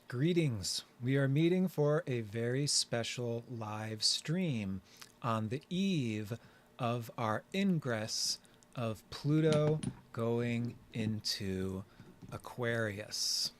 Greetings. We are meeting for a very special live stream on the eve of our ingress of Pluto going into Aquarius.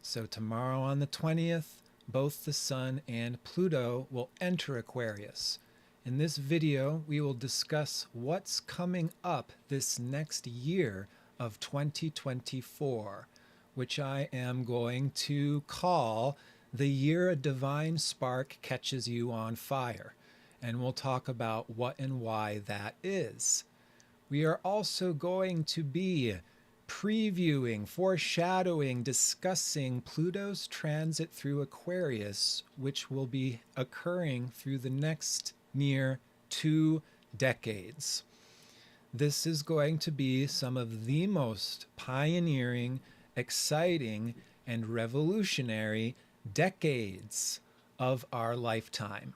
So tomorrow on the 20th, both the Sun and Pluto will enter Aquarius. In this video, we will discuss what's coming up this next year of 2024, which I am going to call the year a divine spark catches you on fire. And we'll talk about what and why that is. We are also going to be previewing, foreshadowing, discussing Pluto's transit through Aquarius, which will be occurring through the next near 2 decades. This is going to be some of the most pioneering, exciting, and revolutionary decades of our lifetime.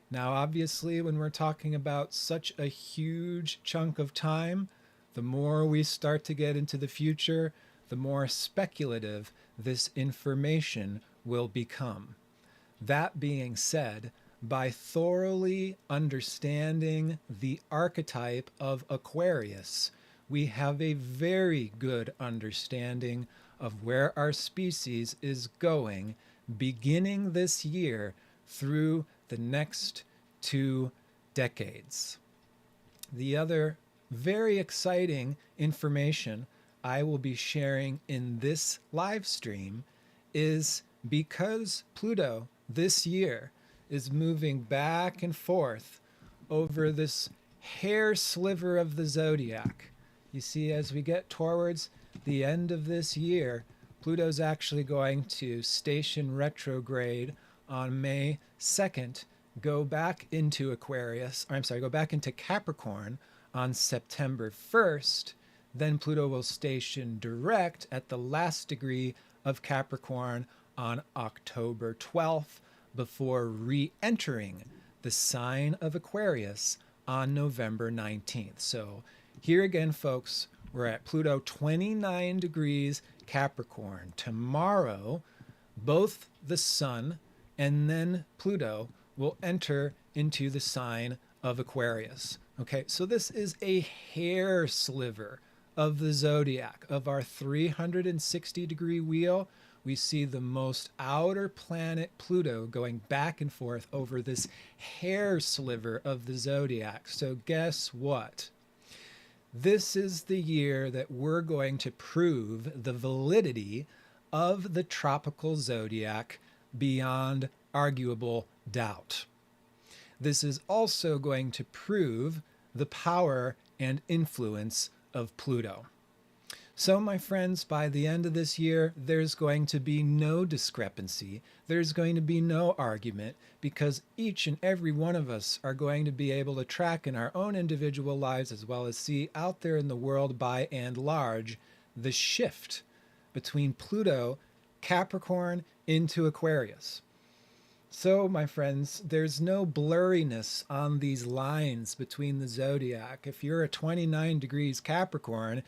Now, obviously, when we're talking about such a huge chunk of time, the more we start to get into the future, the more speculative this information will become. That being said, by thoroughly understanding the archetype of Aquarius, we have a very good understanding of where our species is going beginning this year through the next 2 decades. The other very exciting information I will be sharing in this live stream is because Pluto this year is moving back and forth over this hair sliver of the zodiac. You see, as we get towards the end of this year, Pluto's actually going to station retrograde on May 2nd, go back into Capricorn on September 1st. Then Pluto will station direct at the last degree of Capricorn on October 12th before re-entering the sign of Aquarius on November 19th. So here again, folks, we're at Pluto 29 degrees Capricorn. Tomorrow, both the Sun and then Pluto will enter into the sign of Aquarius. Okay, so this is a hair sliver of the zodiac, of our 360-degree wheel. We see the most outer planet Pluto going back and forth over this hair sliver of the zodiac. So guess what? This is the year that we're going to prove the validity of the tropical zodiac beyond arguable doubt. This is also going to prove the power and influence of Pluto. So, my friends, by the end of this year, there's going to be no discrepancy. There's going to be no argument, because each and every one of us are going to be able to track in our own individual lives, as well as see out there in the world by and large, the shift between Pluto, Capricorn, into Aquarius. So, my friends, there's no blurriness on these lines between the zodiac. If you're a 29 degrees Capricorn,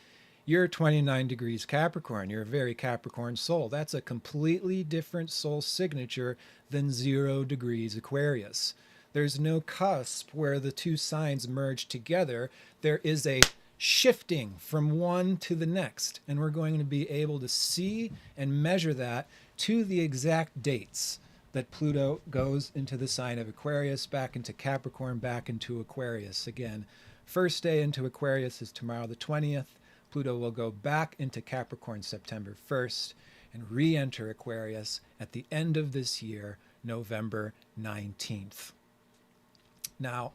you're 29 degrees Capricorn. You're a very Capricorn soul. That's a completely different soul signature than 0 degrees Aquarius. There's no cusp where the two signs merge together. There is a shifting from one to the next, and we're going to be able to see and measure that to the exact dates that Pluto goes into the sign of Aquarius, back into Capricorn, back into Aquarius. Again, first day into Aquarius is tomorrow the 20th. Pluto will go back into Capricorn September 1st and re-enter Aquarius at the end of this year, November 19th. Now,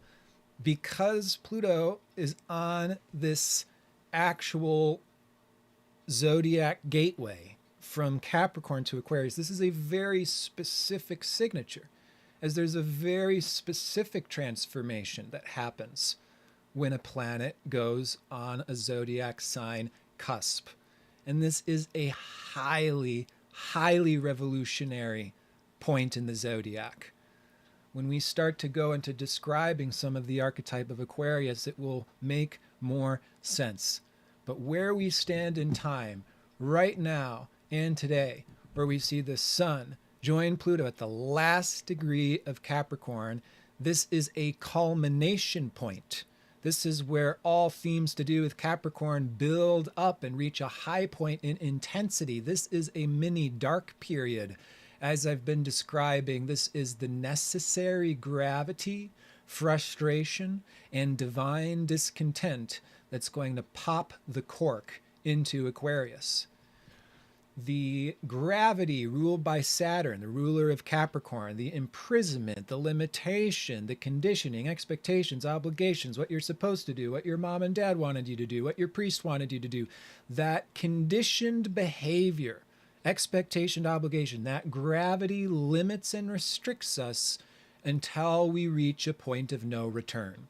because Pluto is on this actual zodiac gateway from Capricorn to Aquarius, this is a very specific signature, as there's a very specific transformation that happens when a planet goes on a zodiac sign cusp. And this is a highly, highly revolutionary point in the zodiac. When we start to go into describing some of the archetype of Aquarius, it will make more sense. But where we stand in time, right now and today, where we see the sun join Pluto at the last degree of Capricorn, this is a culmination point. This is where all themes to do with Capricorn build up and reach a high point in intensity. This is a mini dark period. As I've been describing, this is the necessary gravity, frustration, and divine discontent that's going to pop the cork into Aquarius. The gravity ruled by Saturn, the ruler of Capricorn, the imprisonment, the limitation, the conditioning, expectations, obligations, what you're supposed to do, what your mom and dad wanted you to do, what your priest wanted you to do, that conditioned behavior, expectation, obligation, that gravity limits and restricts us until we reach a point of no return.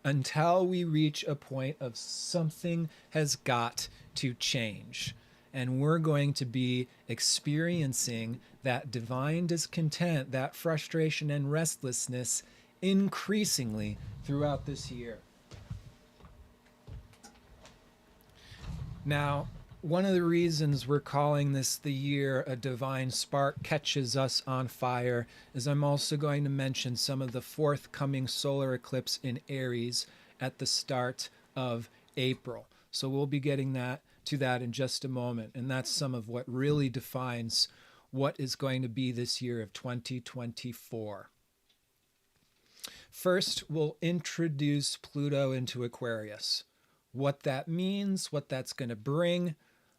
Until we reach a point of something has got to change. And we're going to be experiencing that divine discontent, that frustration and restlessness increasingly throughout this year. Now, one of the reasons we're calling this the year a divine spark catches us on fire is I'm also going to mention some of the forthcoming solar eclipse in Aries at the start of April. So we'll be getting to that in just a moment. And that's some of what really defines what is going to be this year of 2024. First, we'll introduce Pluto into Aquarius. What that means, what that's going to bring,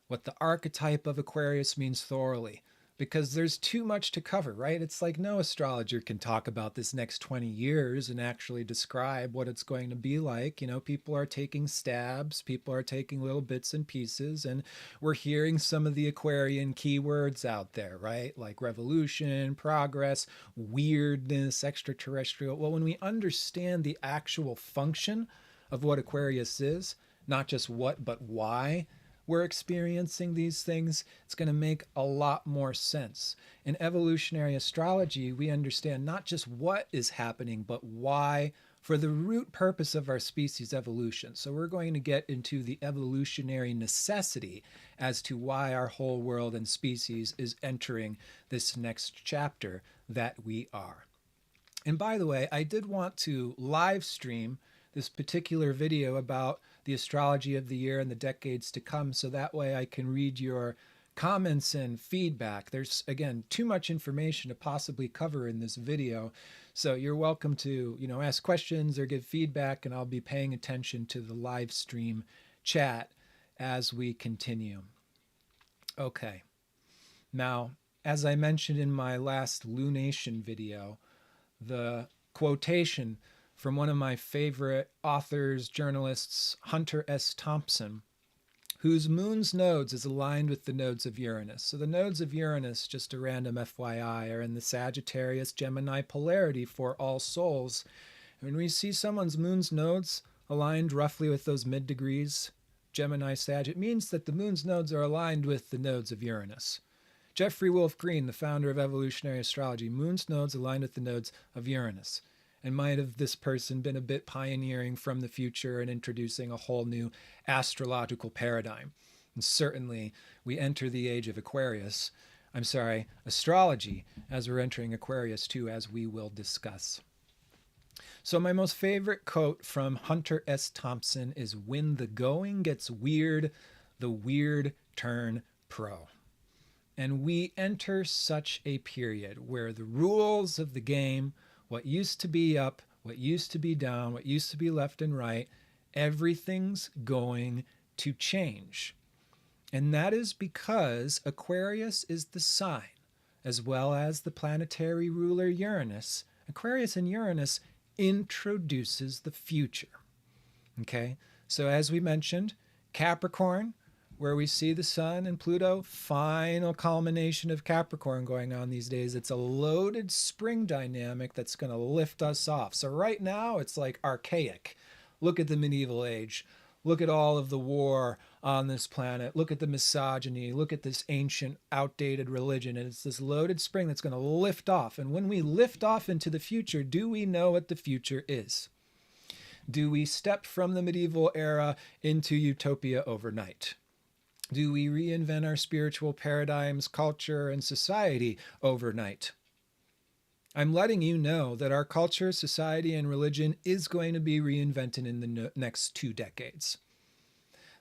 what the archetype of Aquarius means thoroughly. Because there's too much to cover, right? It's like no astrologer can talk about this next 20 years and actually describe what it's going to be like. You know, people are taking stabs, people are taking little bits and pieces, and we're hearing some of the Aquarian keywords out there, right? Like revolution, progress, weirdness, extraterrestrial. Well, when we understand the actual function of what Aquarius is, not just what, but why we're experiencing these things, it's going to make a lot more sense. In evolutionary astrology, we understand not just what is happening, but why, for the root purpose of our species evolution. So we're going to get into the evolutionary necessity as to why our whole world and species is entering this next chapter that we are. And by the way, I did want to live stream this particular video about the astrology of the year and the decades to come, so that way I can read your comments and feedback. There's, again, too much information to possibly cover in this video, so you're welcome to, ask questions or give feedback, and I'll be paying attention to the live stream chat as we continue. Okay. Now, as I mentioned in my last lunation video, the quotation from one of my favorite authors, journalists, Hunter S. Thompson, whose moon's nodes is aligned with the nodes of Uranus. So the nodes of Uranus, just a random FYI, are in the Sagittarius-Gemini polarity for all souls. When we see someone's moon's nodes aligned roughly with those mid-degrees, Gemini, Sag, it means that the moon's nodes are aligned with the nodes of Uranus. Jeffrey Wolf Green, the founder of evolutionary astrology, moon's nodes aligned with the nodes of Uranus. And might have this person been a bit pioneering from the future and introducing a whole new astrological paradigm. And certainly we enter the age of astrology, as we're entering Aquarius too, as we will discuss. So my most favorite quote from Hunter S. Thompson is, "When the going gets weird, the weird turn pro." And we enter such a period where the rules of the game, what used to be up, what used to be down, what used to be left and right, everything's going to change. And that is because Aquarius is the sign, as well as the planetary ruler Uranus. Aquarius and Uranus introduces the future. Okay, so as we mentioned, Capricorn, where we see the sun and Pluto, final culmination of Capricorn going on these days. It's a loaded spring dynamic that's going to lift us off. So right now it's like archaic. Look at the medieval age. Look at all of the war on this planet. Look at the misogyny. Look at this ancient, outdated religion. And it's this loaded spring that's going to lift off. And when we lift off into the future, do we know what the future is? Do we step from the medieval era into utopia overnight? Do we reinvent our spiritual paradigms, culture, and society overnight? I'm letting you know that our culture, society, and religion is going to be reinvented in the next 2 decades.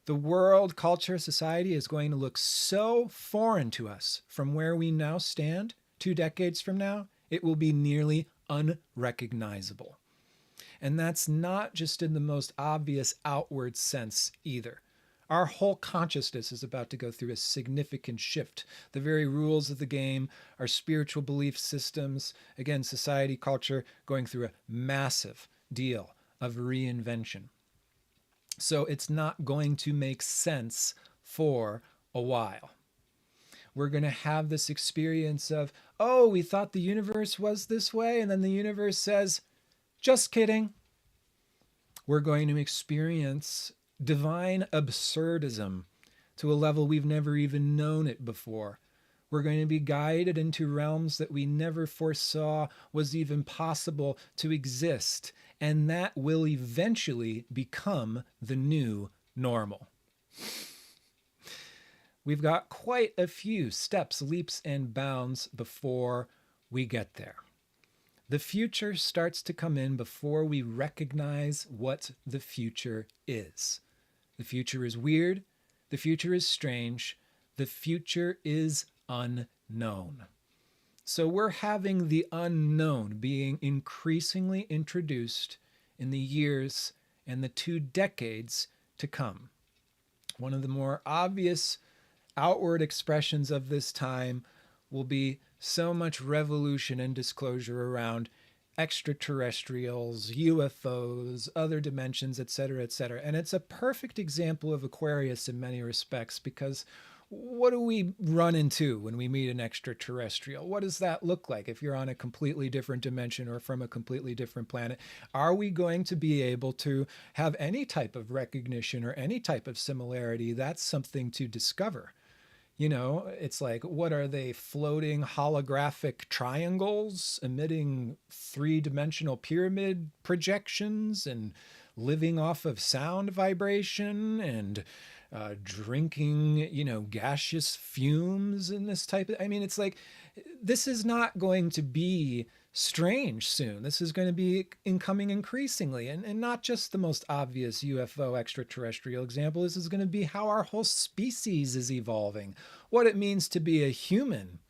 The world, culture, society is going to look so foreign to us from where we now stand 2 decades from now, it will be nearly unrecognizable. And that's not just in the most obvious outward sense either. Our whole consciousness is about to go through a significant shift. The very rules of the game, our spiritual belief systems, again, society, culture, going through a massive deal of reinvention. So it's not going to make sense for a while. We're going to have this experience of, oh, we thought the universe was this way, and then the universe says, just kidding. We're going to experience divine absurdism to a level we've never even known it before. We're going to be guided into realms that we never foresaw was even possible to exist. And that will eventually become the new normal. We've got quite a few steps, leaps, and bounds before we get there. The future starts to come in before we recognize what the future is. The future is weird. The future is strange. The future is unknown. So we're having the unknown being increasingly introduced in the years and the 2 decades to come. One of the more obvious outward expressions of this time will be so much revolution and disclosure around extraterrestrials, UFOs, other dimensions, etc., etc. And it's a perfect example of Aquarius in many respects, because what do we run into when we meet an extraterrestrial? What does that look like if you're on a completely different dimension or from a completely different planet? Are we going to be able to have any type of recognition or any type of similarity? That's something to discover. You know, it's like, what are they, floating holographic triangles emitting 3-dimensional pyramid projections and living off of sound vibration and drinking, gaseous fumes and this type of, it's like, this is not going to be strange soon. This is going to be incoming increasingly, and not just the most obvious UFO extraterrestrial example. This is going to be how our whole species is evolving, what it means to be a human,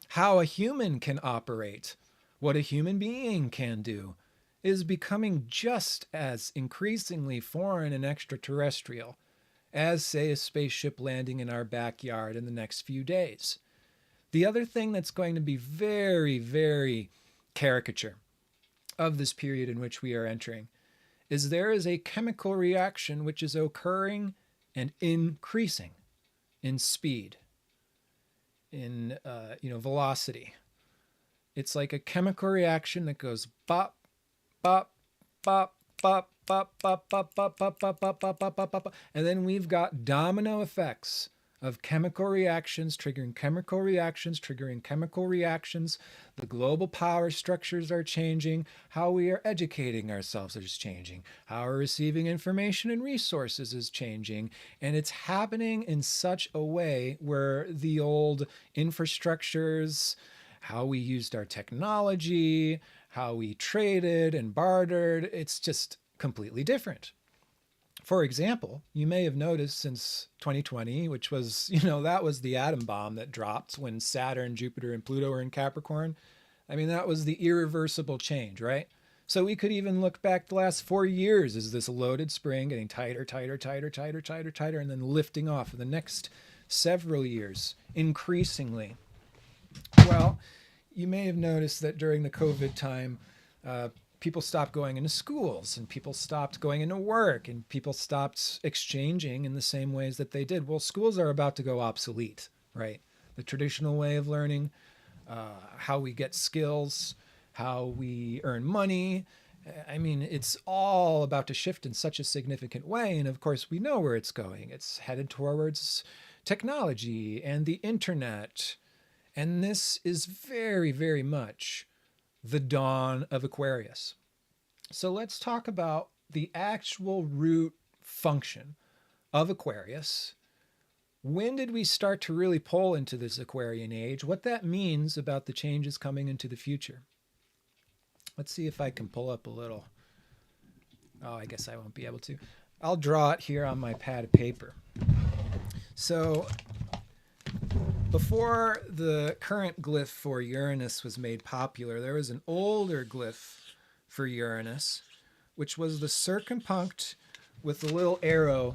how a human can operate, what a human being can do, is becoming just as increasingly foreign and extraterrestrial as, say, a spaceship landing in our backyard in the next few days. The other thing that's going to be very, very caricature of this period in which we are entering is there is a chemical reaction which is occurring and increasing in speed, in velocity. It's like a chemical reaction that goes bop, bop, bop, bop, bop, bop, bop, bop, bop, bop, bop, bop, bop, bop, bop, and then we've got domino effects of chemical reactions triggering chemical reactions, triggering chemical reactions. The global power structures are changing. How we are educating ourselves is changing. How we're receiving information and resources is changing. And it's happening in such a way where the old infrastructures, how we used our technology, how we traded and bartered, it's just completely different. For example, you may have noticed since 2020, which was, that was the atom bomb that dropped when Saturn, Jupiter, and Pluto were in Capricorn. That was the irreversible change, right? So we could even look back the last 4 years as this loaded spring getting tighter, tighter, tighter, tighter, tighter, tighter, and then lifting off for the next several years, increasingly. Well, you may have noticed that during the COVID time, people stopped going into schools and people stopped going into work and people stopped exchanging in the same ways that they did. Well, schools are about to go obsolete, right? The traditional way of learning, how we get skills, how we earn money. It's all about to shift in such a significant way. And of course, we know where it's going. It's headed towards technology and the internet. And this is very, very much the dawn of Aquarius. So let's talk about the actual root function of Aquarius, when did we start to really pull into this Aquarian age, what that means about the changes coming into the future. Let's see if I can pull up a little. Oh, I guess I won't be able to. I'll draw it here on my pad of paper. So before the current glyph for Uranus was made popular, there was an older glyph for Uranus, which was the circumpunct with a little arrow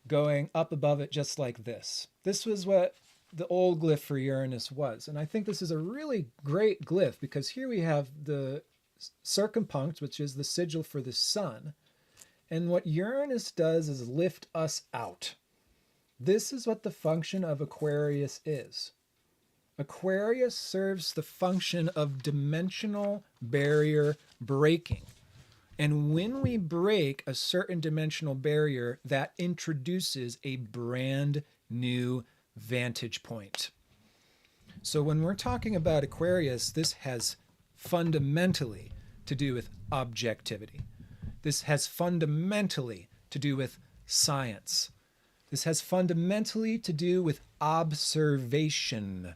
going up above it just like this. This was what the old glyph for Uranus was. And I think this is a really great glyph because here we have the circumpunct, which is the sigil for the sun. And what Uranus does is lift us out. This is what the function of Aquarius is. Aquarius serves the function of dimensional barrier breaking. And when we break a certain dimensional barrier, that introduces a brand new vantage point. So when we're talking about Aquarius, this has fundamentally to do with objectivity. This has fundamentally to do with science. This has fundamentally to do with observation,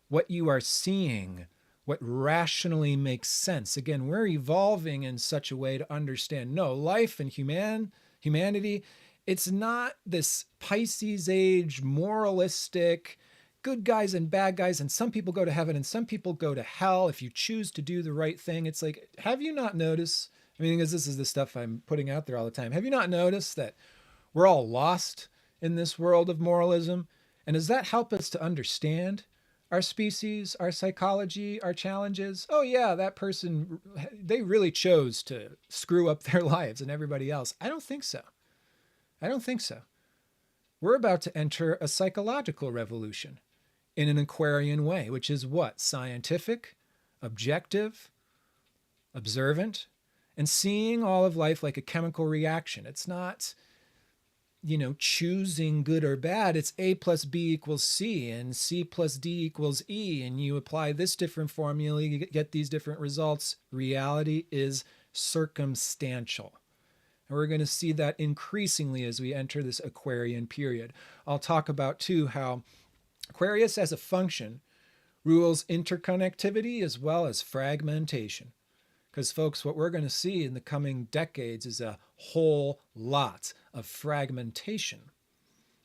what you are seeing, what rationally makes sense. Again, we're evolving in such a way to understand, no, life and humanity, it's not this Pisces age, moralistic, good guys and bad guys, and some people go to heaven and some people go to hell if you choose to do the right thing. It's like, have you not noticed? I mean, because this is the stuff I'm putting out there all the time. Have you not noticed that we're all lost in this world of moralism? And does that help us to understand our species, our psychology, our challenges? Oh yeah, that person, they really chose to screw up their lives and everybody else. I don't think so. I don't think so. We're about to enter a psychological revolution in an Aquarian way, which is what? Scientific, objective, observant, and seeing all of life like a chemical reaction. It's not, choosing good or bad. It's A plus B equals C and C plus D equals E. And you apply this different formula, you get these different results. Reality is circumstantial. And we're going to see that increasingly as we enter this Aquarian period. I'll talk about too how Aquarius as a function rules interconnectivity as well as fragmentation. Because folks, what we're going to see in the coming decades is a whole lot of fragmentation.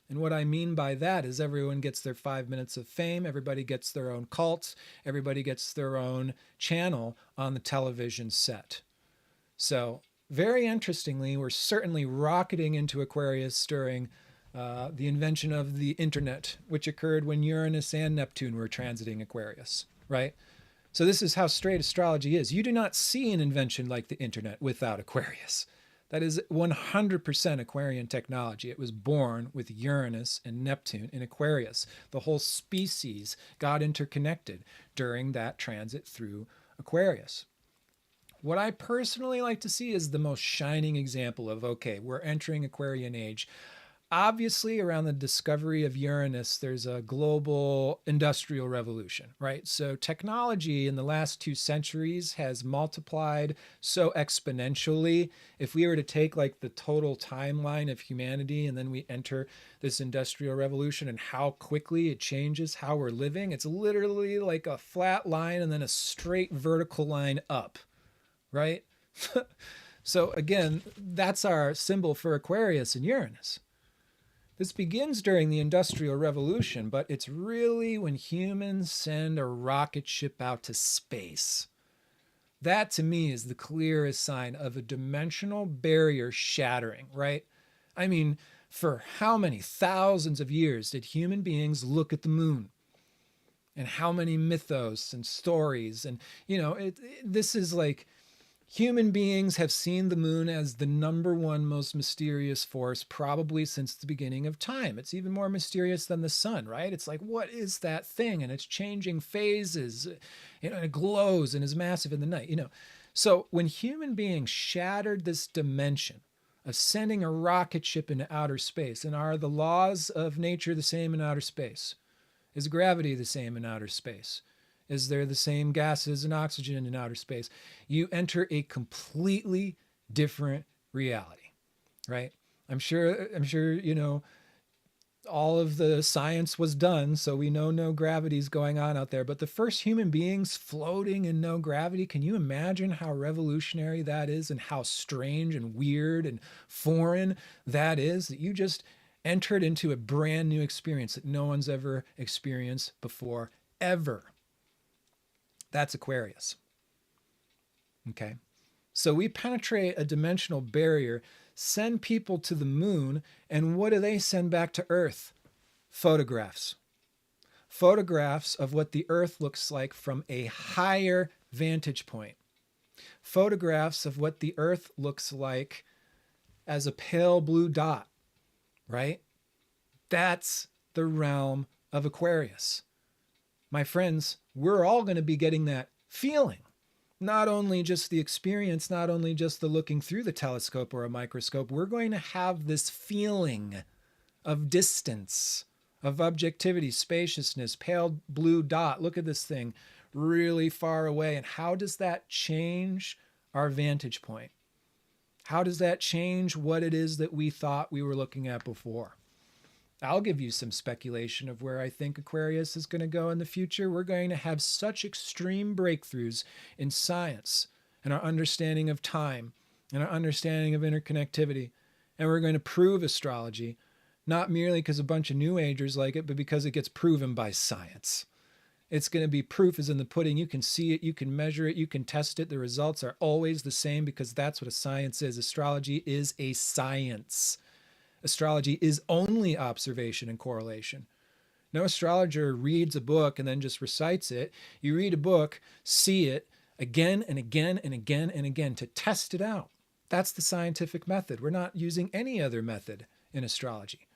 And what I mean by that is everyone gets their 5 minutes of fame, everybody gets their own cult, everybody gets their own channel on the television set. So very interestingly, we're certainly rocketing into Aquarius during the invention of the internet, which occurred when Uranus and Neptune were transiting Aquarius, right? So this is how straight astrology is. You do not see an invention like the internet without Aquarius. That is 100% Aquarian technology. It was born with Uranus and Neptune in Aquarius. The whole species got interconnected during that transit through Aquarius. What I personally like to see is the most shining example of, okay, we're entering Aquarian age. Obviously, around the discovery of Uranus, there's a global industrial revolution, right? So technology in the last 2 centuries has multiplied so exponentially. If we were to take like the total timeline of humanity and then we enter this industrial revolution and how quickly it changes how we're living, it's literally like a flat line and then a straight vertical line up, right? So again, that's our symbol for Aquarius and Uranus. This begins during the Industrial Revolution, but it's really when humans send a rocket ship out to space. That to me is the clearest sign of a dimensional barrier shattering, right? I mean, for how many thousands of years did human beings look at the moon? And how many mythos and stories? And, this is like, human beings have seen the moon as the number one most mysterious force probably since the beginning of time. It's even more mysterious than the sun, right? It's like, what is that thing? And it's changing phases. It glows and is massive in the night. So when human beings shattered this dimension of sending a rocket ship into outer space, and are the laws of nature the same in outer space? Is gravity the same in outer space? Is there the same gases and oxygen in outer space? You enter a completely different reality, right? I'm sure, all of the science was done, so we know no gravity's going on out there. But the first human beings floating in no gravity, can you imagine how revolutionary that is and how strange and weird and foreign that is? That you just entered into a brand new experience that no one's ever experienced before, ever. That's Aquarius. Okay. So we penetrate a dimensional barrier, send people to the moon, and what do they send back to Earth? Photographs. Photographs of what the Earth looks like from a higher vantage point. Photographs of what the Earth looks like as a pale blue dot, right? That's the realm of Aquarius. My friends, we're all going to be getting that feeling. Not only just the experience, not only just the looking through the telescope or a microscope, we're going to have this feeling of distance, of objectivity, spaciousness, pale blue dot. Look at this thing really far away. And how does that change our vantage point? How does that change what it is that we thought we were looking at before? I'll give you some speculation of where I think Aquarius is going to go in the future. We're going to have such extreme breakthroughs in science and our understanding of time and our understanding of interconnectivity. And we're going to prove astrology, not merely because a bunch of New Agers like it, but because it gets proven by science. It's going to be proof is in the pudding. You can see it, you can measure it, you can test it. The results are always the same because that's what a science is. Astrology is a science. Astrology is only observation and correlation. No astrologer reads a book and then just recites it. You read a book, see it again and again and again and again to test it out. That's the scientific method. We're not using any other method in astrology.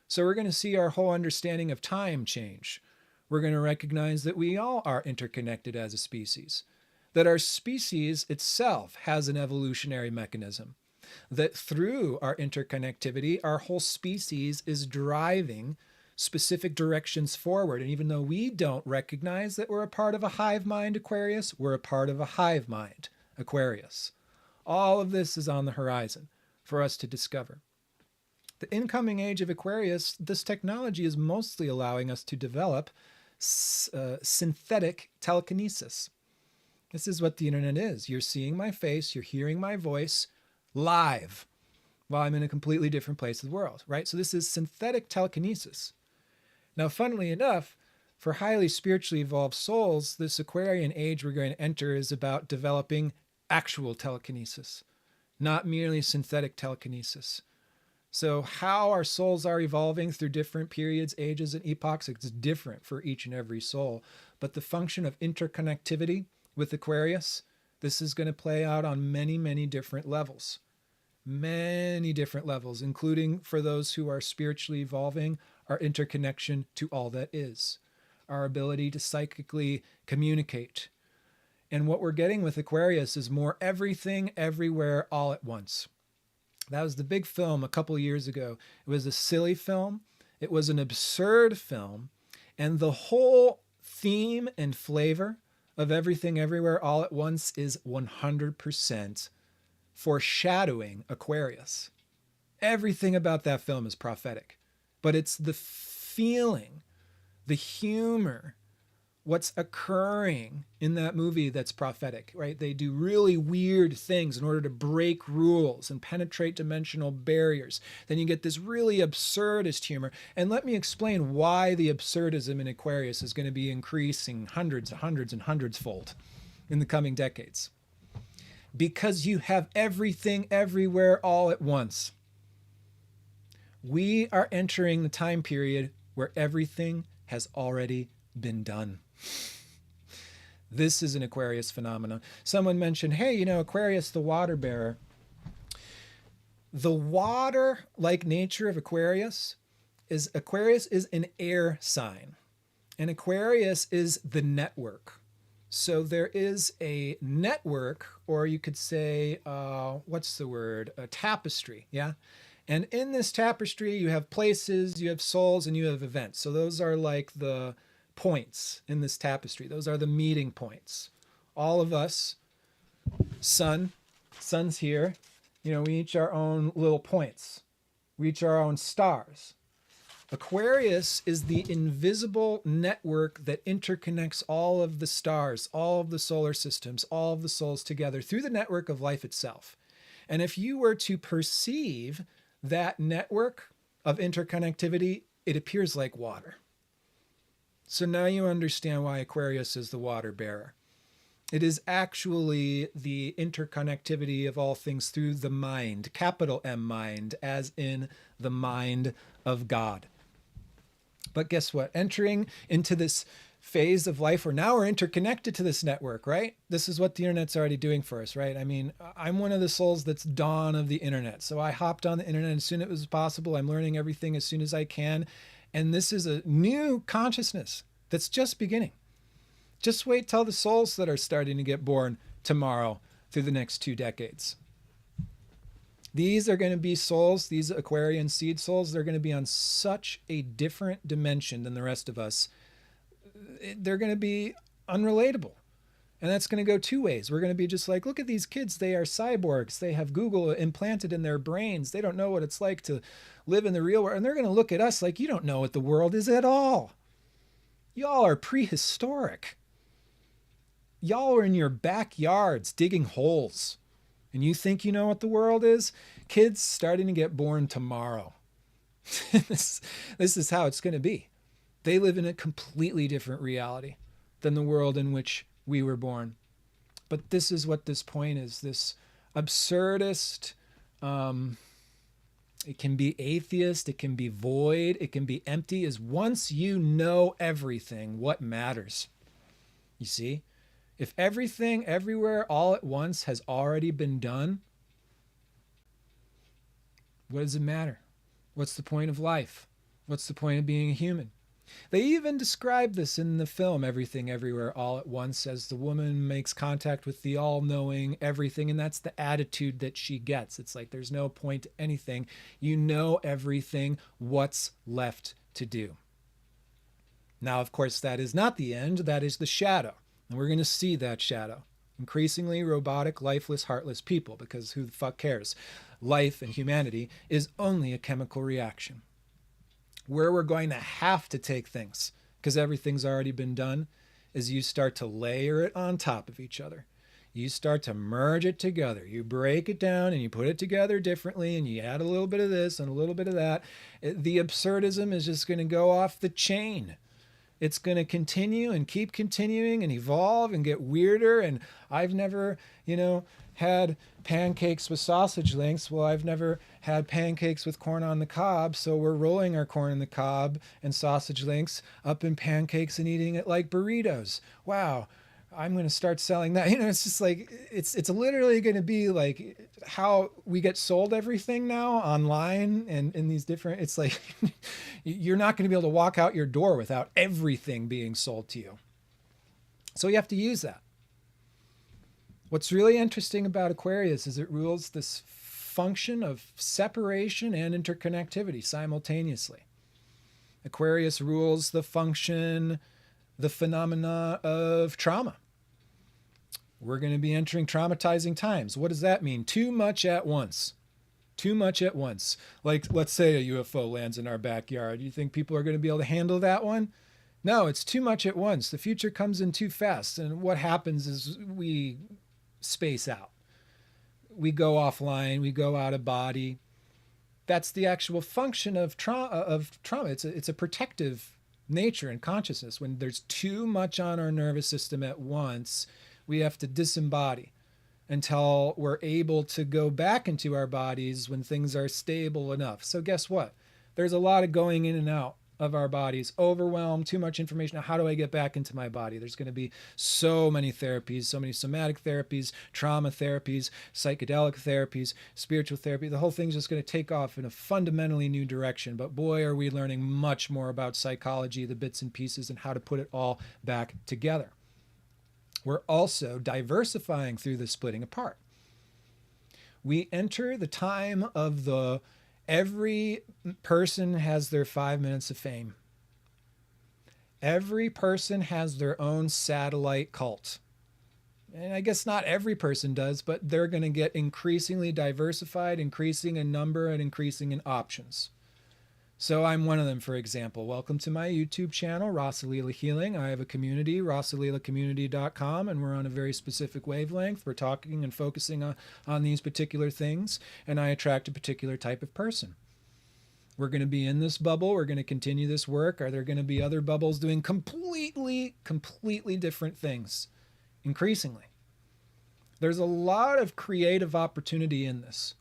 So we're going to see our whole understanding of time change. We're going to recognize that we all are interconnected as a species, that our species itself has an evolutionary mechanism, that through our interconnectivity, our whole species is driving specific directions forward. And even though we don't recognize that we're a part of a hive mind Aquarius, we're a part of a hive mind Aquarius. All of this is on the horizon for us to discover. The incoming age of Aquarius, this technology is mostly allowing us to develop synthetic telekinesis. This is what the internet is. You're seeing my face, you're hearing my voice, live while I'm in a completely different place of the world, right? So this is synthetic telekinesis. Now, funnily enough, for highly spiritually evolved souls, this Aquarian age we're going to enter is about developing actual telekinesis, not merely synthetic telekinesis. So how our souls are evolving through different periods, ages, and epochs, it's different for each and every soul. But the function of interconnectivity with Aquarius, this is going to play out on many, many different levels. Many different levels, including for those who are spiritually evolving, our interconnection to all that is, our ability to psychically communicate. And what we're getting with Aquarius is more everything, everywhere, all at once. That was the big film a couple years ago. It was a silly film. It was an absurd film. And the whole theme and flavor of everything, everywhere, all at once is 100% foreshadowing Aquarius. Everything about that film is prophetic. But it's the feeling, the humor, what's occurring in that movie that's prophetic, right? They do really weird things in order to break rules and penetrate dimensional barriers. Then you get this really absurdist humor. And let me explain why the absurdism in Aquarius is going to be increasing hundreds and hundreds and hundreds fold in the coming decades. Because you have everything, everywhere, all at once. We are entering the time period where everything has already been done. This is an Aquarius phenomenon. Someone mentioned, hey, Aquarius, the water bearer. The water-like nature of Aquarius is an air sign. And Aquarius is the network. So there is a network, or you could say, a tapestry, yeah? And in this tapestry, you have places, you have souls, and you have events. So those are like the points in this tapestry. Those are the meeting points. All of us, sun's here, we each our own little points. We each our own stars. Aquarius is the invisible network that interconnects all of the stars, all of the solar systems, all of the souls together through the network of life itself. And if you were to perceive that network of interconnectivity, it appears like water. So now you understand why Aquarius is the water bearer. It is actually the interconnectivity of all things through the mind, capital M mind, as in the mind of God. But guess what? Entering into this phase of life where now we're interconnected to this network, right? This is what the internet's already doing for us, right? I mean, I'm one of the souls that's dawn of the internet. So I hopped on the internet as soon as it was possible. I'm learning everything as soon as I can. And this is a new consciousness that's just beginning. Just wait till the souls that are starting to get born tomorrow through the next 2 decades. These are going to be souls, these Aquarian seed souls, they're going to be on such a different dimension than the rest of us. They're going to be unrelatable. And that's going to go 2 ways. We're going to be just like, look at these kids. They are cyborgs. They have Google implanted in their brains. They don't know what it's like to live in the real world. And they're going to look at us like, you don't know what the world is at all. Y'all are prehistoric. Y'all are in your backyards digging holes. And you think you know what the world is? Kids starting to get born tomorrow. This is how it's going to be. They live in a completely different reality than the world in which we were born. But this is what this point is, this absurdist, it can be atheist, it can be void, it can be empty, is once you know everything, what matters? You see? If everything, everywhere, all at once has already been done, what does it matter? What's the point of life? What's the point of being a human? They even describe this in the film Everything Everywhere All at Once as the woman makes contact with the all-knowing everything, and that's the attitude that she gets. It's like there's no point to anything. You know everything. What's left to do? Now, of course, that is not the end. That is the shadow. And we're going to see that shadow. Increasingly robotic, lifeless, heartless people, because who the fuck cares? Life and humanity is only a chemical reaction. Where we're going to have to take things, because everything's already been done, is you start to layer it on top of each other. You start to merge it together. You break it down and you put it together differently, and you add a little bit of this and a little bit of that. The absurdism is just going to go off the chain. It's going to continue and keep continuing and evolve and get weirder. And I've never, had pancakes with sausage links. Well, I've never had pancakes with corn on the cob. So we're rolling our corn on the cob and sausage links up in pancakes and eating it like burritos. Wow. I'm going to start selling that. It's just like, it's literally going to be like how we get sold everything now online and in these different, it's like, you're not going to be able to walk out your door without everything being sold to you. So you have to use that. What's really interesting about Aquarius is it rules this function of separation and interconnectivity simultaneously. Aquarius rules the function, the phenomena of trauma. We're going to be entering traumatizing times. What does that mean? Too much at once. Too much at once. Like, let's say a UFO lands in our backyard. You think people are going to be able to handle that one? No, it's too much at once. The future comes in too fast. And what happens is we space out. We go offline. We go out of body. That's the actual function of trauma. It's a protective nature and consciousness. When there's too much on our nervous system at once, we have to disembody until we're able to go back into our bodies when things are stable enough. So guess what? There's a lot of going in and out of our bodies, overwhelmed, too much information. Now, how do I get back into my body? There's going to be so many therapies, so many somatic therapies, trauma therapies, psychedelic therapies, spiritual therapy. The whole thing's just going to take off in a fundamentally new direction. But boy, are we learning much more about psychology, the bits and pieces, and how to put it all back together. We're also diversifying through the splitting apart. We enter the time of every person has their 5 minutes of fame. Every person has their own satellite cult. And I guess not every person does, but they're going to get increasingly diversified, increasing in number and increasing in options. So I'm one of them, for example. Welcome to my YouTube channel, Rasa Lila Healing. I have a community, rasalilaCommunity.com, and we're on a very specific wavelength. We're talking and focusing on these particular things, and I attract a particular type of person. We're going to be in this bubble. We're going to continue this work. Are there going to be other bubbles doing completely different things? Increasingly. There's a lot of creative opportunity in this.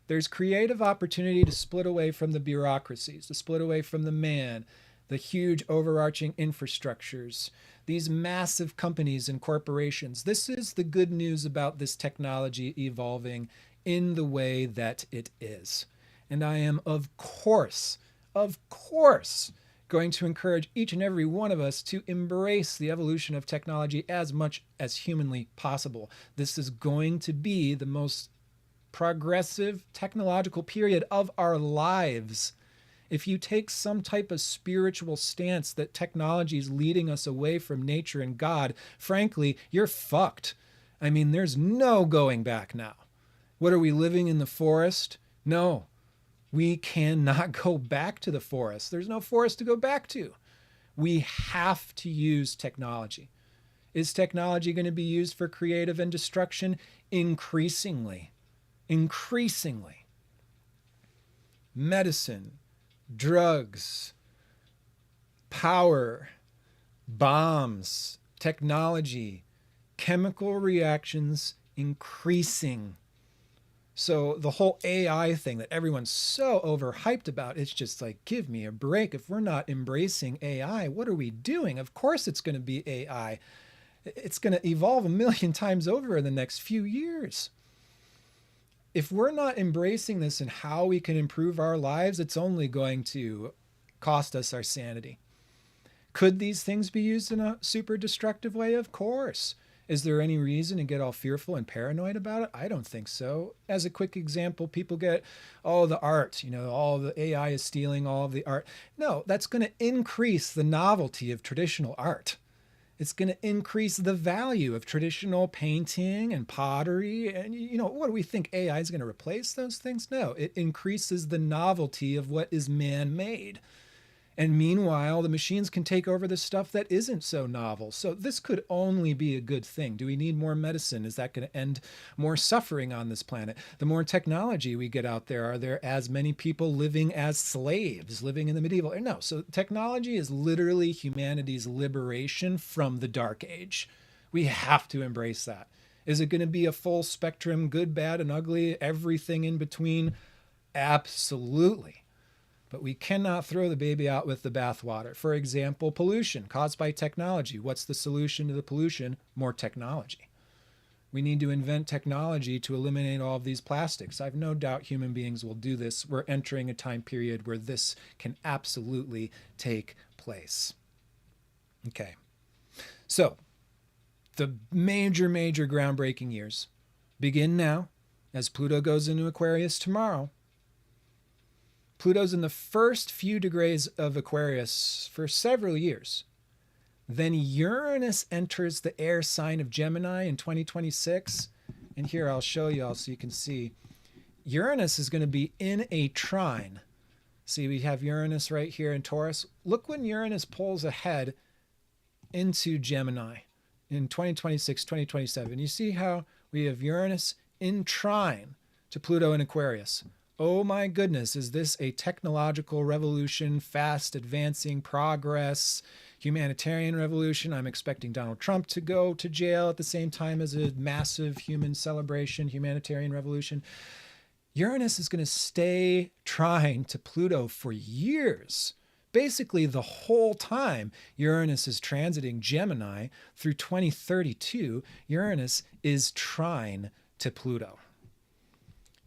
There's creative opportunity to split away from the bureaucracies, to split away from the man, the huge overarching infrastructures, these massive companies and corporations. This is the good news about this technology evolving in the way that it is. And I am, of course, going to encourage each and every one of us to embrace the evolution of technology as much as humanly possible. This is going to be the most progressive technological period of our lives. If you take some type of spiritual stance that technology is leading us away from nature and God, frankly, you're fucked. I mean, there's no going back now. What are we living in the forest? No, we cannot go back to the forest. There's no forest to go back to. We have to use technology. Is technology going to be used for creative and destruction? Increasingly. Medicine, drugs, power, bombs, technology, chemical reactions increasing. So the whole AI thing that everyone's so overhyped about, it's just like, give me a break. If we're not embracing AI, what are we doing? Of course it's going to be AI. It's going to evolve a million times over in the next few years. If we're not embracing this and how we can improve our lives, it's only going to cost us our sanity. Could these things be used in a super destructive way? Of course. Is there any reason to get all fearful and paranoid about it? I don't think so. As a quick example, people get, oh, the art, all the AI is stealing all of the art. No, that's going to increase the novelty of traditional art. It's going to increase the value of traditional painting and pottery. And, what do we think? AI is going to replace those things? No, it increases the novelty of what is man-made. And meanwhile, the machines can take over the stuff that isn't so novel. So this could only be a good thing. Do we need more medicine? Is that going to end more suffering on this planet? The more technology we get out there, are there as many people living as slaves, living in the medieval? No. So technology is literally humanity's liberation from the Dark Age. We have to embrace that. Is it going to be a full spectrum, good, bad, and ugly, everything in between? Absolutely. But we cannot throw the baby out with the bathwater. For example, pollution caused by technology. What's the solution to the pollution? More technology. We need to invent technology to eliminate all of these plastics. I have no doubt human beings will do this. We're entering a time period where this can absolutely take place. Okay. So, the major groundbreaking years begin now as Pluto goes into Aquarius tomorrow. Pluto's in the first few degrees of Aquarius for several years. Then Uranus enters the air sign of Gemini in 2026. And here I'll show you all so you can see. Uranus is going to be in a trine. See, we have Uranus right here in Taurus. Look when Uranus pulls ahead into Gemini in 2026, 2027. You see how we have Uranus in trine to Pluto in Aquarius. Oh my goodness, is this a technological revolution, fast advancing progress, humanitarian revolution? I'm expecting Donald Trump to go to jail at the same time as a massive human celebration, humanitarian revolution. Uranus is going to stay trine to Pluto for years. Basically, the whole time Uranus is transiting Gemini through 2032, Uranus is trine to Pluto.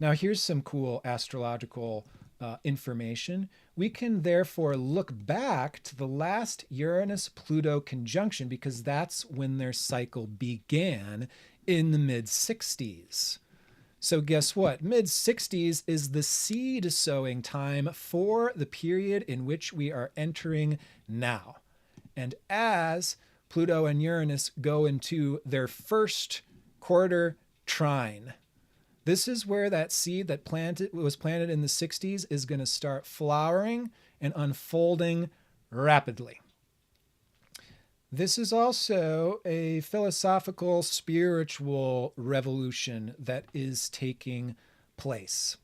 Now, here's some cool astrological information. We can therefore look back to the last Uranus-Pluto conjunction because that's when their cycle began in the mid-60s. So guess what? Mid-60s is the seed sowing time for the period in which we are entering now. And as Pluto and Uranus go into their first quarter trine, This is where that seed that was planted in the 60s is going to start flowering and unfolding rapidly. This is also a philosophical, spiritual revolution that is taking place.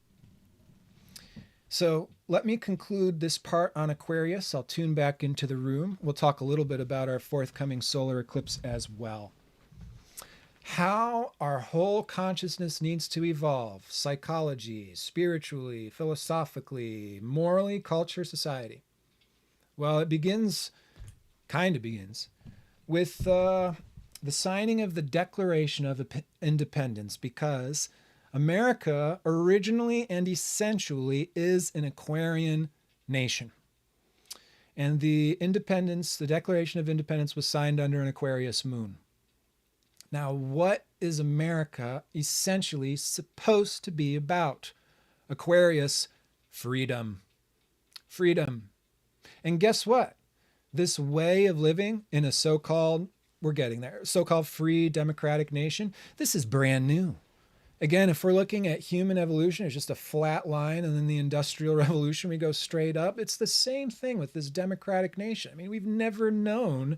So let me conclude this part on Aquarius. I'll tune back into the room. We'll talk a little bit about our forthcoming solar eclipse as well. How our whole consciousness needs to evolve, psychology, spiritually, philosophically, morally, culture, society. Well, it kind of begins, with the signing of the Declaration of Independence, because America originally and essentially is an Aquarian nation. And the Declaration of Independence was signed under an Aquarius moon. Now, what is America essentially supposed to be about? Aquarius, freedom. Freedom. And guess what? This way of living in a so-called free democratic nation, this is brand new. Again, if we're looking at human evolution, it's just a flat line, and then the Industrial Revolution, we go straight up. It's the same thing with this democratic nation. I mean, we've never known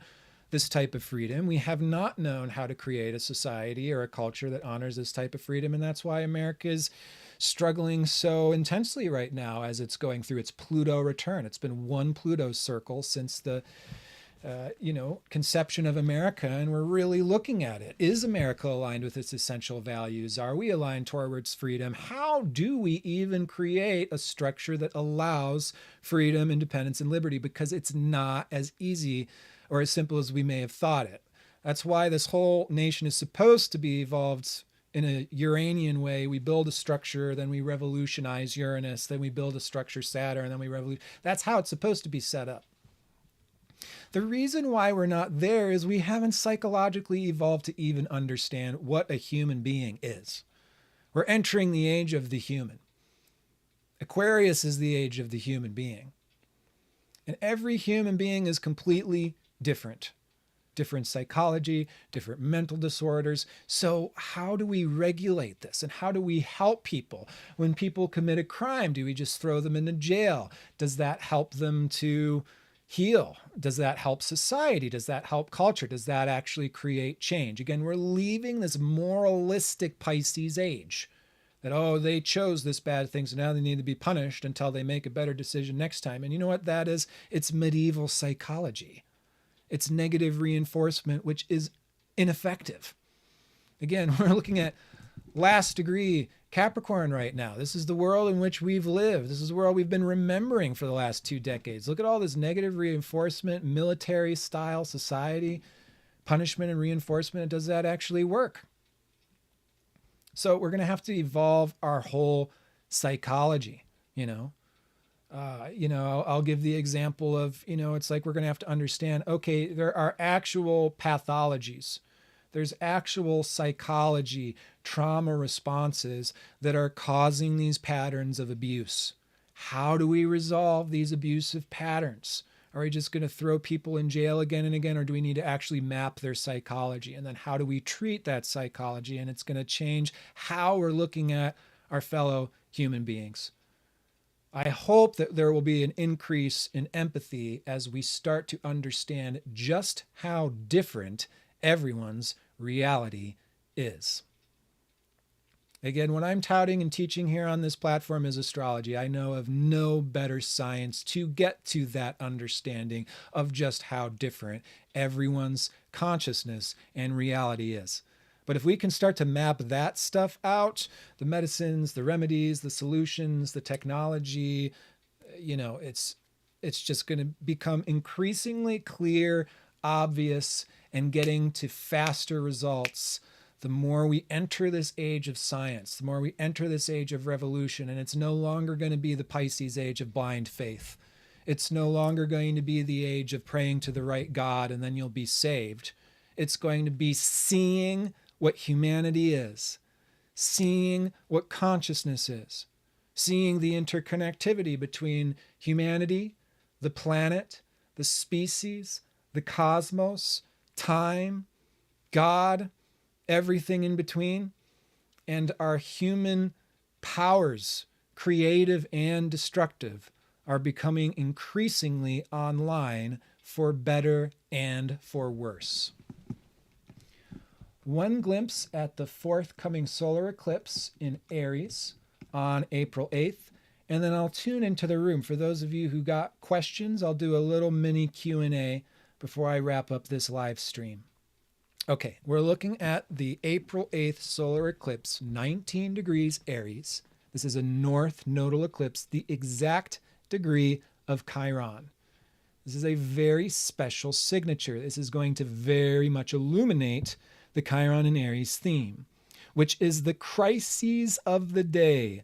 this type of freedom. We have not known how to create a society or a culture that honors this type of freedom, and that's why America is struggling so intensely right now as it's going through its Pluto return. It's been one Pluto circle since the conception of America, and we're really looking at it. Is America aligned with its essential values? Are we aligned towards freedom? How do we even create a structure that allows freedom, independence, and liberty? Because it's not as easy or as simple as we may have thought it. That's why this whole nation is supposed to be evolved in a Uranian way. We build a structure, then we revolutionize Uranus, then we build a structure Saturn, then we revolutionize. That's how it's supposed to be set up. The reason why we're not there is we haven't psychologically evolved to even understand what a human being is. We're entering the age of the human. Aquarius is the age of the human being. And every human being is completely different. Different psychology, different mental disorders. So how do we regulate this? And how do we help people? When people commit a crime, do we just throw them into jail? Does that help them to heal? Does that help society? Does that help culture? Does that actually create change? Again, we're leaving this moralistic Pisces age that, they chose this bad thing, so now they need to be punished until they make a better decision next time. And you know what that is? It's medieval psychology. It's negative reinforcement, which is ineffective. Again, we're looking at last degree Capricorn right now. This is the world in which we've lived. This is the world we've been remembering for the last 2 decades. Look at all this negative reinforcement, military style society, punishment and reinforcement. Does that actually work? So we're going to have to evolve our whole psychology, I'll give the example of, it's like we're going to have to understand, okay, there are actual pathologies. There's actual psychology, trauma responses that are causing these patterns of abuse. How do we resolve these abusive patterns? Are we just going to throw people in jail again and again, or do we need to actually map their psychology? And then how do we treat that psychology? And it's going to change how we're looking at our fellow human beings. I hope that there will be an increase in empathy as we start to understand just how different everyone's reality is. Again, what I'm touting and teaching here on this platform is astrology. I know of no better science to get to that understanding of just how different everyone's consciousness and reality is. But if we can start to map that stuff out, the medicines, the remedies, the solutions, the technology, it's just going to become increasingly clear, obvious, and getting to faster results the more we enter this age of science, the more we enter this age of revolution. And it's no longer going to be the Pisces age of blind faith. It's no longer going to be the age of praying to the right God and then you'll be saved. It's going to be seeing what humanity is, seeing what consciousness is, seeing the interconnectivity between humanity, the planet, the species, the cosmos, time, God, everything in between. and our human powers, creative and destructive, are becoming increasingly online for better and for worse. One glimpse at the forthcoming solar eclipse in Aries on April 8th, and then I'll tune into the room. For those of you who got questions, I'll do a little mini Q&A before I wrap up this live stream. Okay, we're looking at the April 8th solar eclipse, 19 degrees Aries. This is a north nodal eclipse, the exact degree of Chiron. This is a very special signature. This is going to very much illuminate the Chiron and Aries theme, which is the crises of the day.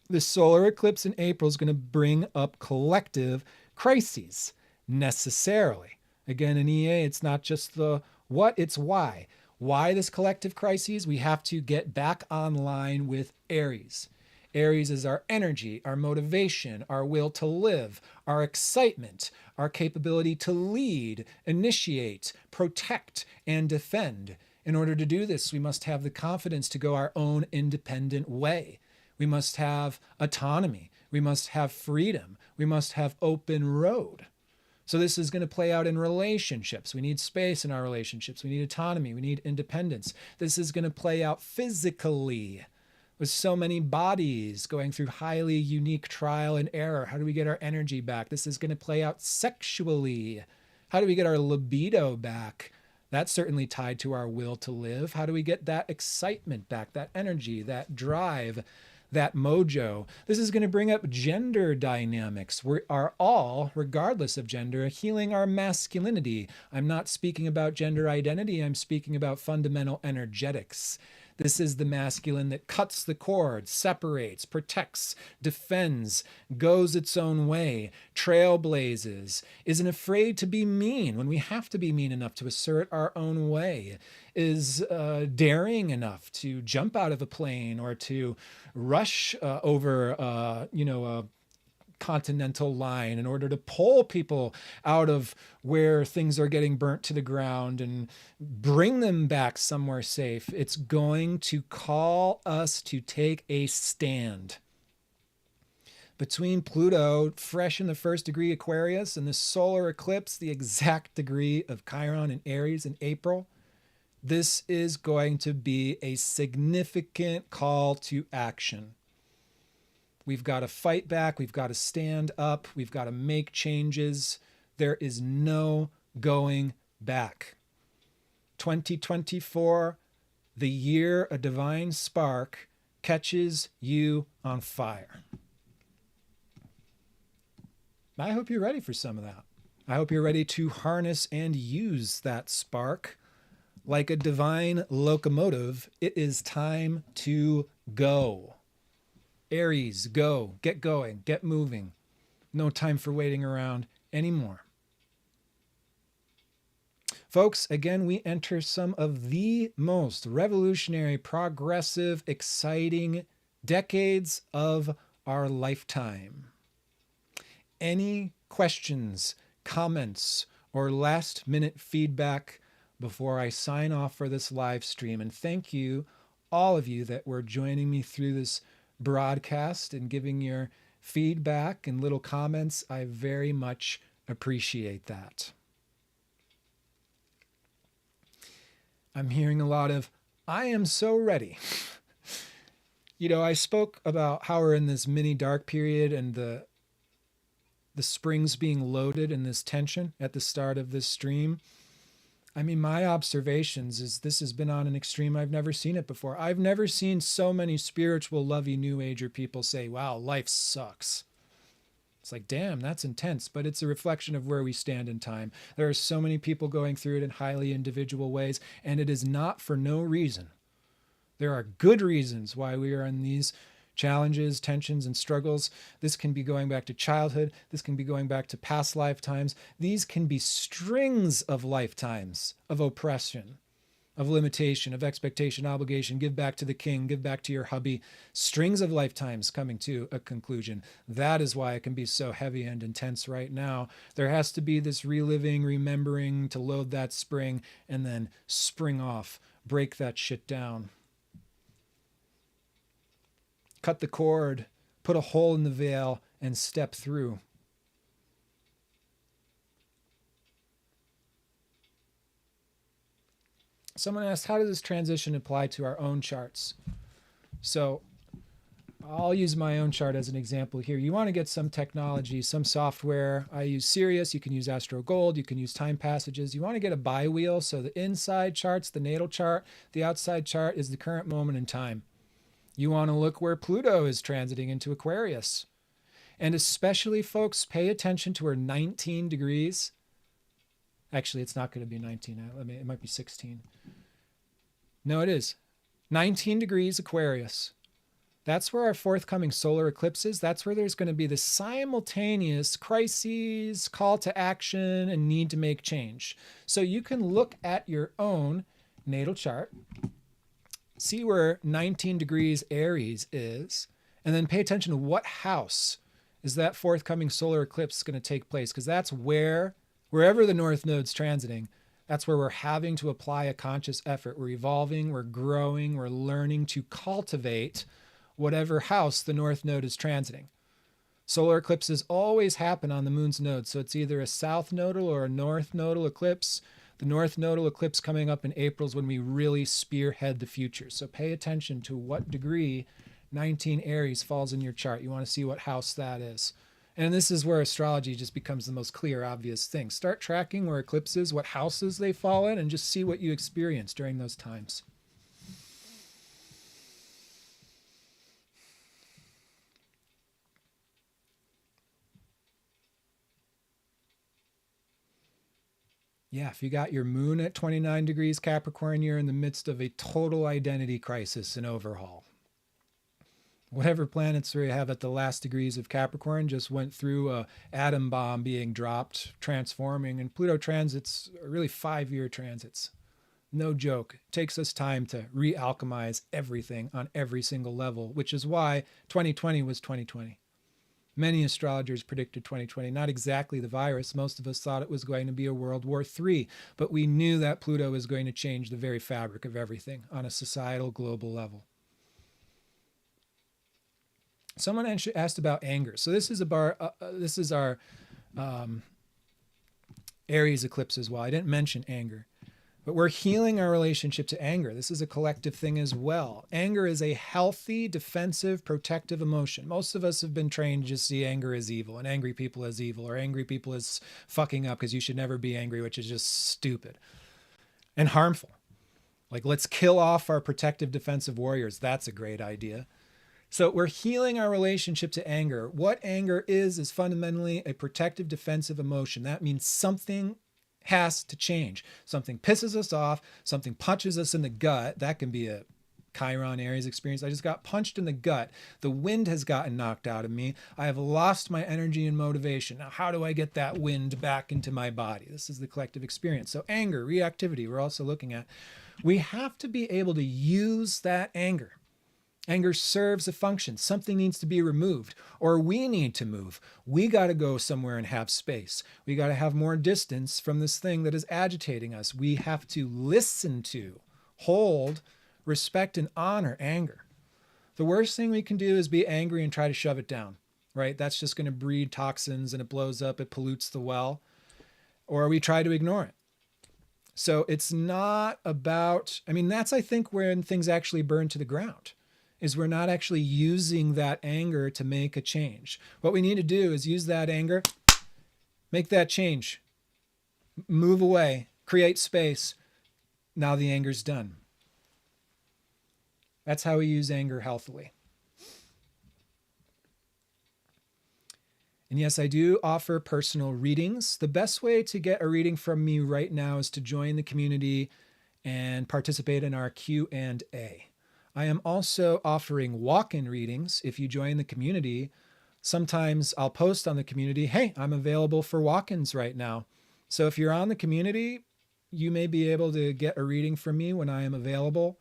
The solar eclipse in April is going to bring up collective crises, necessarily. Again, in EA, it's not just the what, it's why. Why this collective crises? We have to get back online with Aries. Aries is our energy, our motivation, our will to live, our excitement, our capability to lead, initiate, protect, and defend. In order to do this, we must have the confidence to go our own independent way. We must have autonomy. We must have freedom. We must have open road. So this is going to play out in relationships. We need space in our relationships. We need autonomy. We need independence. This is going to play out physically with so many bodies going through highly unique trial and error. How do we get our energy back? This is going to play out sexually. How do we get our libido back? That's certainly tied to our will to live. How do we get that excitement back, that energy, that drive, that mojo? This is going to bring up gender dynamics. We are all, regardless of gender, healing our masculinity. I'm not speaking about gender identity. I'm speaking about fundamental energetics. This is the masculine that cuts the cord, separates, protects, defends, goes its own way, trailblazes, isn't afraid to be mean when we have to be mean enough to assert our own way, is daring enough to jump out of a plane or to rush over, a continental line in order to pull people out of where things are getting burnt to the ground and bring them back somewhere safe. It's going to call us to take a stand. Between Pluto, fresh in the first degree Aquarius, and the solar eclipse, the exact degree of Chiron and Aries in April, this is going to be a significant call to action. We've got to fight back. We've got to stand up. We've got to make changes. There is no going back. 2024, the year a divine spark catches you on fire. I hope you're ready for some of that. I hope you're ready to harness and use that spark. Like a divine locomotive, it is time to go. Aries, go, get going, get moving. No time for waiting around anymore. Folks, again, we enter some of the most revolutionary, progressive, exciting decades of our lifetime. Any questions, comments, or last-minute feedback before I sign off for this live stream? And thank you, all of you that were joining me through this broadcast and giving your feedback and little comments. I very much appreciate that. I'm hearing a lot of, I am so ready. I spoke about how we're in this mini dark period and the springs being loaded and this tension at the start of this stream. I mean, my observations is this has been on an extreme I've never seen it before. I've never seen so many spiritual, lovey, New Ager people say, wow, life sucks. It's like, damn, that's intense, but it's a reflection of where we stand in time. There are so many people going through it in highly individual ways, and it is not for no reason. There are good reasons why we are in these challenges, tensions, and struggles. This can be going back to childhood. This can be going back to past lifetimes. These can be strings of lifetimes of oppression, of limitation, of expectation, obligation. Give back to the king, give back to your hubby. Strings of lifetimes coming to a conclusion. That is why it can be so heavy and intense right now. There has to be this reliving, remembering to load that spring and then spring off, break that shit down. cut the cord, put a hole in the veil, and step through. Someone asked, how does this transition apply to our own charts? So I'll use my own chart as an example here. You want to get some technology, some software. I use Sirius. You can use Astro Gold. You can use Time Passages. You want to get a bi-wheel. So the inside chart's the natal chart. The outside chart is the current moment in time. You want to look where Pluto is transiting into Aquarius. And especially, folks, pay attention to where 19 degrees. Actually, it's not going to be 19. It might be 16. No, it is. 19 degrees Aquarius. That's where our forthcoming solar eclipse is. That's where there's going to be the simultaneous crises, call to action, and need to make change. So you can look at your own natal chart, see where 19 degrees Aries is, and then pay attention to what house is that forthcoming solar eclipse going to take place, because that's wherever the North Node's transiting, that's where we're having to apply a conscious effort. We're evolving, we're growing, we're learning to cultivate whatever house the North Node is transiting. Solar eclipses always happen on the moon's node, so it's either a south nodal or a north nodal eclipse. The north nodal eclipse coming up in April is when we really spearhead the future. So pay attention to what degree 19 Aries falls in your chart. You want to see what house that is. And this is where astrology just becomes the most clear, obvious thing. Start tracking where eclipses, what houses they fall in, and just see what you experience during those times. Yeah, if you got your moon at 29 degrees Capricorn, you're in the midst of a total identity crisis and overhaul. Whatever planets we have at the last degrees of Capricorn just went through a atom bomb being dropped, transforming, and Pluto transits are really 5-year transits. No joke. It takes us time to re-alchemize everything on every single level, which is why 2020 was 2020. Many astrologers predicted 2020, not exactly the virus. Most of us thought it was going to be a World War III, but we knew that Pluto was going to change the very fabric of everything on a societal, global level. Someone asked about anger. So this is our Aries eclipse as well. I didn't mention anger. But we're healing our relationship to anger. This is a collective thing as well. Anger is a healthy, defensive, protective emotion. Most of us have been trained to just see anger as evil and angry people as evil, or angry people as fucking up because you should never be angry, which is just stupid and harmful. Like, let's kill off our protective, defensive warriors. That's a great idea. So we're healing our relationship to anger. What anger is fundamentally a protective, defensive emotion. That means something has to change. Something pisses us off, something punches us in the gut. That can be a Chiron Aries experience. I just got punched in the gut. The wind has gotten knocked out of me. I have lost my energy and motivation. Now, how do I get that wind back into my body? This is the collective experience. So anger, reactivity, we're also looking at. We have to be able to use that anger. Anger serves a function. Something needs to be removed, or we need to move. We got to go somewhere and have space. We got to have more distance from this thing that is agitating us. We have to listen to, hold, respect, and honor anger. The worst thing we can do is be angry and try to shove it down, right? That's just going to breed toxins and it blows up, it pollutes the well, or we try to ignore it. So it's not about, that's, I think, when things actually burn to the ground. Is we're not actually using that anger to make a change. What we need to do is use that anger, make that change, move away, create space. Now the anger's done. That's how we use anger healthily. And yes, I do offer personal readings. The best way to get a reading from me right now is to join the community and participate in our Q&A. I am also offering walk-in readings. If you join the community, sometimes I'll post on the community, hey, I'm available for walk-ins right now. So if you're on the community, you may be able to get a reading from me when I am available.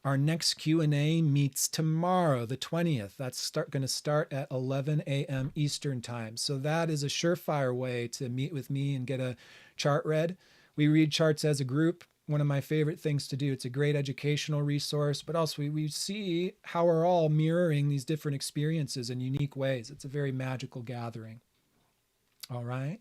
Our next Q&A meets tomorrow, the 20th. That's going to start at 11 a.m. Eastern time. So that is a surefire way to meet with me and get a chart read. We read charts as a group. one of my favorite things to do. It's a great educational resource, but also we see how we're all mirroring these different experiences in unique ways. It's a very magical gathering. All right.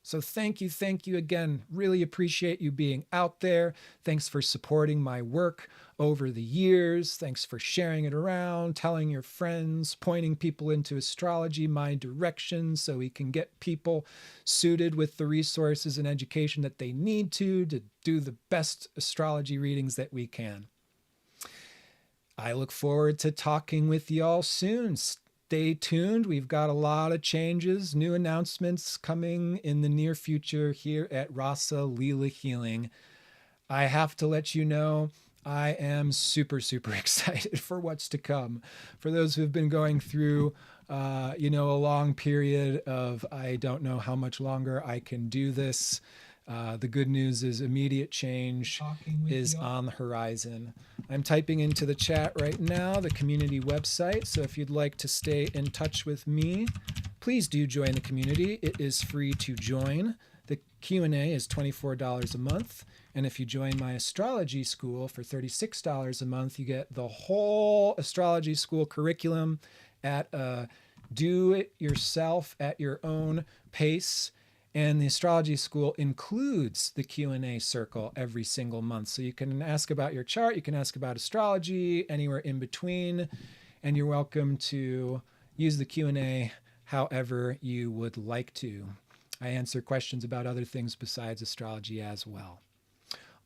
So thank you again. Really appreciate you being out there. Thanks for supporting my work over the years. Thanks for sharing it around, telling your friends, pointing people into astrology, my direction, so we can get people suited with the resources and education that they need to do the best astrology readings that we can. I look forward to talking with y'all soon. Stay tuned. We've got a lot of changes, new announcements coming in the near future here at Rasa Lila Healing. I have to let you know, I am super excited for what's to come. For those who've been going through, a long period of, I don't know how much longer I can do this. The good news is immediate change is on the horizon. I'm typing into the chat right now, the community website. So if you'd like to stay in touch with me, please do join the community. It is free to join. The Q&A is $24 a month. And if you join my astrology school for $36 a month, you get the whole astrology school curriculum at do it yourself at your own pace. And the astrology school includes the Q&A circle every single month. So you can ask about your chart, you can ask about astrology, anywhere in between, and you're welcome to use the Q&A however you would like to. I answer questions about other things besides astrology as well.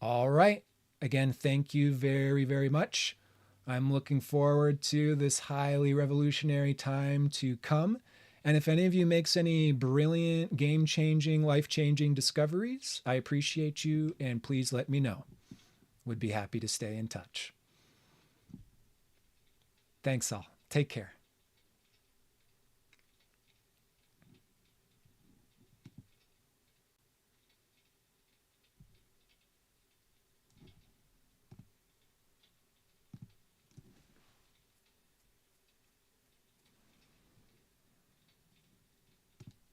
All right. Again, thank you very much. I'm looking forward to this highly revolutionary time to come. And if any of you makes any brilliant, game-changing, life-changing discoveries, I appreciate you, and please let me know. Would be happy to stay in touch. Thanks all. Take care.